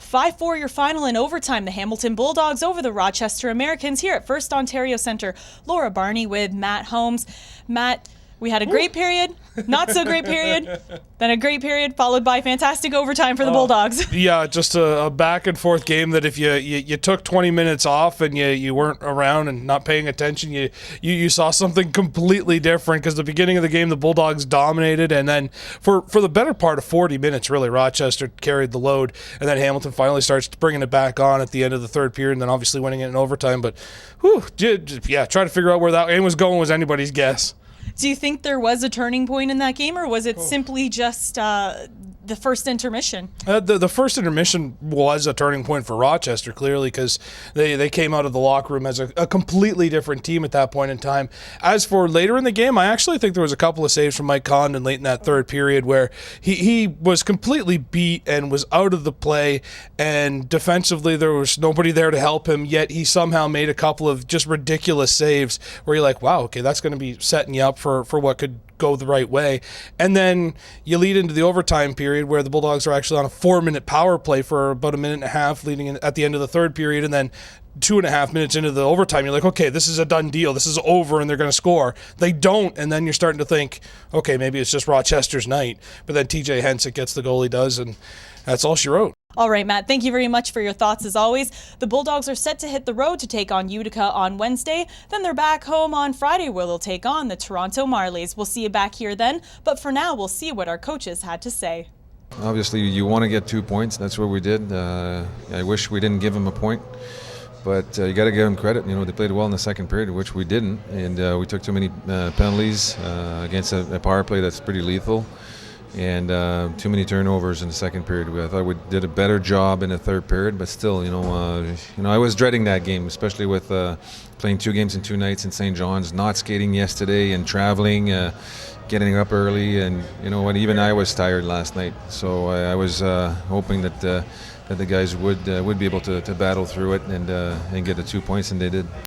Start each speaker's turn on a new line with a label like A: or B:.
A: 5-4 your final in overtime. The Hamilton Bulldogs over the Rochester Americans here at First Ontario Centre. Laura Barney with Matt Holmes. Matt, we had a great period, not so great period, then a great period followed by fantastic overtime for the Bulldogs.
B: Yeah, just a back and forth game that if you took 20 minutes off and you weren't around and not paying attention, you saw something completely different, because the beginning of the game the Bulldogs dominated, and then for the better part of 40 minutes really Rochester carried the load, and then Hamilton finally starts bringing it back on at the end of the third period and then obviously winning it in overtime. But trying to figure out where that game was going was anybody's guess.
A: Do you think there was a turning point in that game, or was it simply just the first intermission?
B: The first intermission was a turning point for Rochester, clearly, because they came out of the locker room as a completely different team at that point in time. As for later in the game, I actually think there was a couple of saves from Mike Condon late in that third period where he was completely beat and was out of the play, and defensively there was nobody there to help him, yet he somehow made a couple of just ridiculous saves where you're like, wow, okay, that's going to be setting you up for what could go the right way. And then you lead into the overtime period where the Bulldogs are actually on a 4-minute power play for about a minute and a half leading in at the end of the third period, and then 2.5 minutes into the overtime you're like, okay, this is a done deal, this is over and they're going to score. They don't, and then you're starting to think, okay, maybe it's just Rochester's night. But then TJ Hensick gets the goal he does, and that's all she wrote.
A: All right, Matt, thank you very much for your thoughts as always. The Bulldogs are set to hit the road to take on Utica on Wednesday. Then they're back home on Friday where they'll take on the Toronto Marlies. We'll see you back here then, but for now, we'll see what our coaches had to say.
C: Obviously, you want to get 2 points. That's what we did. I wish we didn't give them a point, but you got to give them credit. You know, they played well in the second period, which we didn't, and we took too many penalties against a power play that's pretty lethal. And too many turnovers in the second period. I thought we did a better job in the third period, but still, I was dreading that game, especially with playing 2 games in 2 nights in St. John's, not skating yesterday, and traveling, getting up early, and you know what? Even I was tired last night, so I was hoping that the guys would be able to battle through it and get the 2 points, and they did.